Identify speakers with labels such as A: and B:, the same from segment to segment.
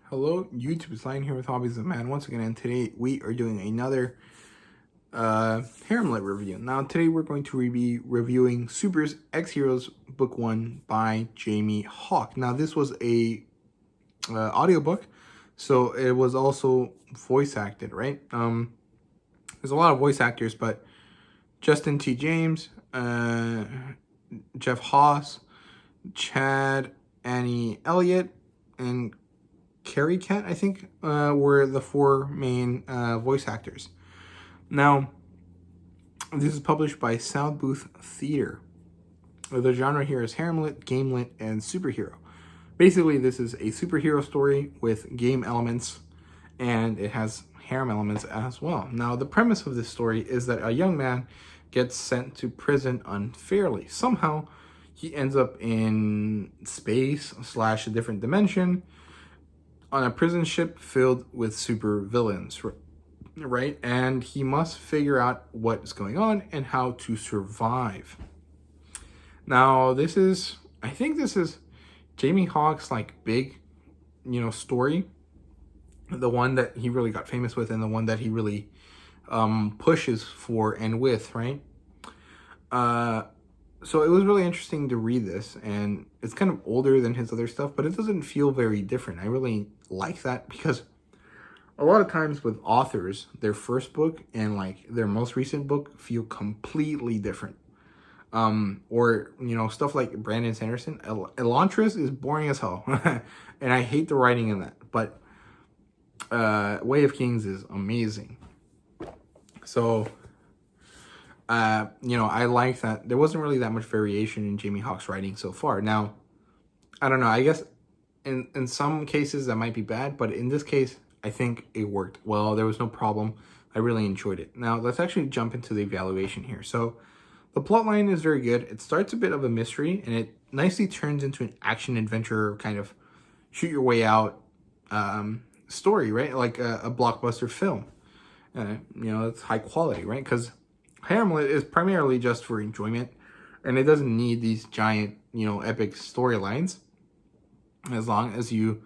A: Hello, YouTube. It's Lion here with Hobbies of Man once again, and today we are doing another Haremlit review. Now, today we're going to be reviewing Super's X Heroes Book 1 by Jamie Hawke. Now, this was a audiobook, so it was also voice acted, right? There's a lot of voice actors, but Justin T. James, Jeff Haas, Chad Annie Elliott, and Carrie Cat, I think, were the four main voice actors. Now, this is published by Sound Booth Theater. The genre here is Haremlit, Gamelit, and Superhero. Basically, this is a superhero story with game elements, and it has harem elements as well. Now, the premise of this story is that a young man gets sent to prison unfairly. Somehow, he ends up in space / a different dimension, on a prison ship filled with super villains, right? And he must figure out what's going on and how to survive. Now, I think this is Jamie Hawke's big, story. The one that he really got famous with and the one that he really pushes for and with, right? So it was really interesting to read this, and it's kind of older than his other stuff, but it doesn't feel very different. I really like that because a lot of times with authors, their first book and their most recent book feel completely different. Or, stuff like Brandon Sanderson. Elantris is boring as hell, and I hate the writing in that, but Way of Kings is amazing. So I like that there wasn't really that much variation in Jamie Hawke's writing so far. Now, I don't know, I guess in some cases that might be bad, but in this case, I think it worked well. There was no problem. I really enjoyed it. Now, let's actually jump into the evaluation here. So, the plotline is very good. It starts a bit of a mystery, and it nicely turns into an action-adventure kind of shoot your way out story, right? Like a blockbuster film. It's high quality, right? Because Haremlit is primarily just for enjoyment, and it doesn't need these giant, epic storylines. As long as you,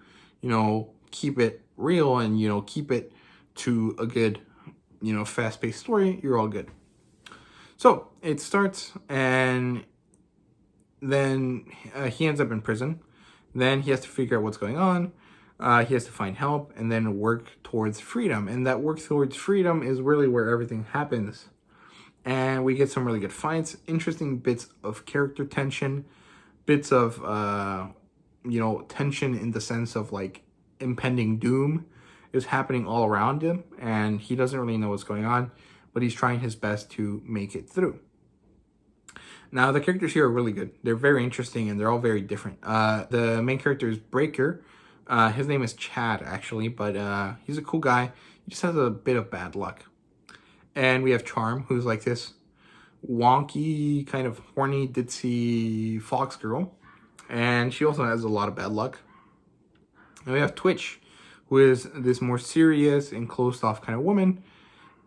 A: keep it real and, keep it to a good, fast-paced story, you're all good. So, it starts, and then he ends up in prison. Then he has to figure out what's going on. He has to find help, and then work towards freedom. And that work towards freedom is really where everything happens. And we get some really good fights, interesting bits of character tension, bits of, tension in the sense of impending doom is happening all around him. And he doesn't really know what's going on, but he's trying his best to make it through. Now, the characters here are really good. They're very interesting, and they're all very different. The main character is Breaker. His name is Chad, actually, but he's a cool guy. He just has a bit of bad luck. And we have Charm, who's like this wonky, kind of horny, ditzy fox girl. And she also has a lot of bad luck. And we have Twitch, who is this more serious and closed-off kind of woman.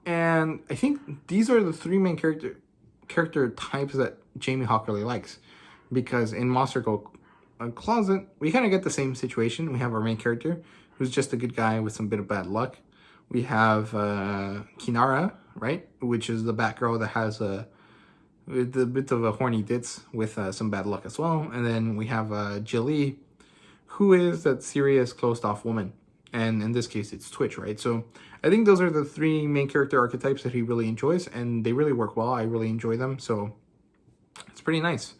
A: And I think these are the three main character types that Jamie Hawke really likes. Because in Monster Closet, we kind of get the same situation. We have our main character, who's just a good guy with some bit of bad luck. We have Kinara, right, which is the Batgirl that has a bit of a horny ditz with some bad luck as well. And then we have Jilly, who is that serious, closed-off woman. And in this case, it's Twitch, right? So I think those are the three main character archetypes that he really enjoys, and they really work well. I really enjoy them, so it's pretty nice.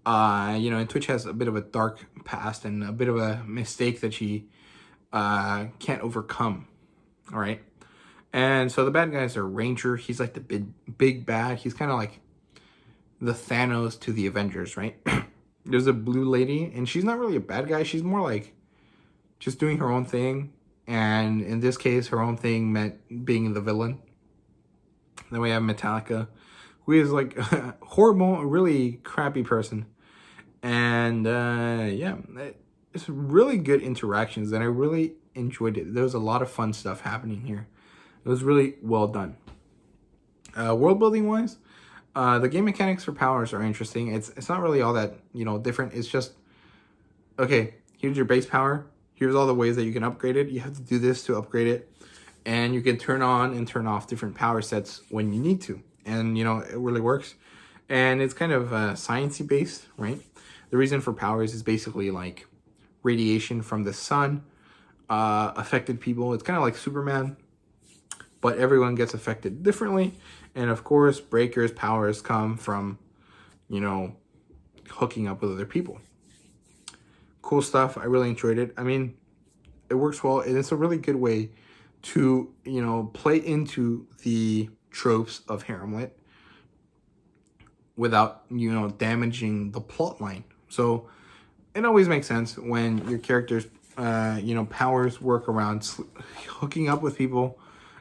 A: And Twitch has a bit of a dark past and a bit of a mistake that she can't overcome. All right. And so the bad guys are Ranger. He's like the big bad. He's kind of like the Thanos to the Avengers, right? There's a blue lady, and she's not really a bad guy. She's more like just doing her own thing. And in this case, her own thing meant being the villain. Then we have Metallica, who is like a horrible, really crappy person. And it's really good interactions, and I really enjoyed it. There was a lot of fun stuff happening here. It was really well done. World building wise, the game mechanics for powers are interesting. It's not really all that different. It's just, okay, here's your base power, here's all the ways that you can upgrade it. You have to do this to upgrade it. And you can turn on and turn off different power sets when you need to. And, you know, it really works. And it's kind of sciencey based, right? The reason for powers is basically like radiation from the sun affected people. It's kind of like Superman, but everyone gets affected differently. And of course, Breaker's powers come from, you know, hooking up with other people. Cool stuff. I really enjoyed it. I mean, it works well, and it's a really good way to, you know, play into the tropes of haremlit without, you know, damaging the plot line. So it always makes sense when your characters, you know, powers work around hooking up with people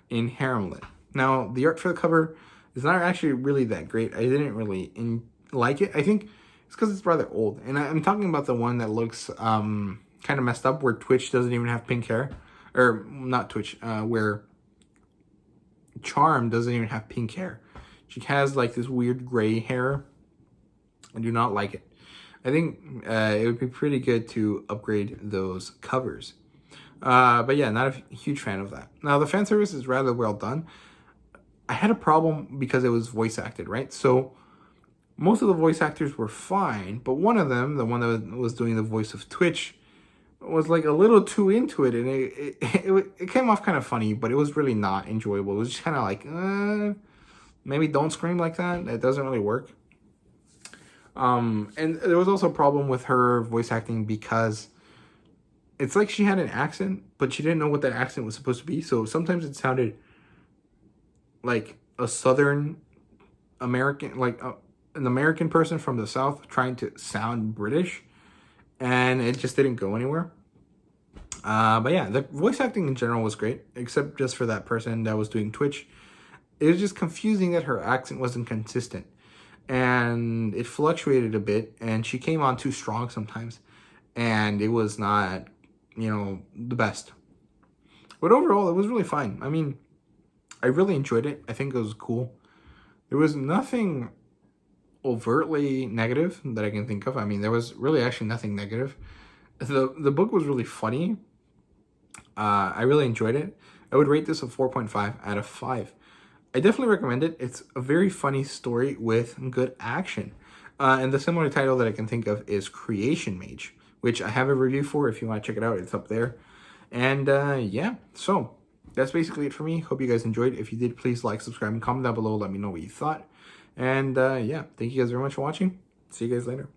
A: in haremlit. Now, the art for the cover is not actually really that great. I didn't really like it. I think it's because it's rather old. And I'm talking about the one that looks kind of messed up, where Twitch doesn't even have pink hair. Or, not Twitch, where Charm doesn't even have pink hair. She has, like, this weird gray hair. I do not like it. I think it would be pretty good to upgrade those covers. But yeah, not a huge fan of that. Now, the fan service is rather well done. I had a problem because it was voice acted, right? So most of the voice actors were fine, but one of them, the one that was doing the voice of Twitch, was like a little too into it, and it came off kind of funny, but it was really not enjoyable. It was just kind of like, maybe don't scream like that. It doesn't really work. And there was also a problem with her voice acting because it's like she had an accent, but she didn't know what that accent was supposed to be. So sometimes it sounded like a Southern American, like an American person from the South trying to sound British, and it just didn't go anywhere. But yeah, the voice acting in general was great, except just for that person that was doing Twitch. It was just confusing that her accent wasn't consistent, and it fluctuated a bit, and she came on too strong sometimes, and it was not, you know, the best. But overall, it was really fine. I mean, I really enjoyed it. I think it was cool. There was nothing overtly negative that I can think of. I mean, there was really actually nothing negative. The book was really funny. I really enjoyed it. I would rate this a 4.5 out of 5. I definitely recommend it. It's a very funny story with good action. And the similar title that I can think of is Creation Mage, which I have a review for. If you want to check it out, it's up there. And yeah, so that's basically it for me. Hope you guys enjoyed. If you did, please like, subscribe, and comment down below. Let me know what you thought. And yeah, thank you guys very much for watching. See you guys later.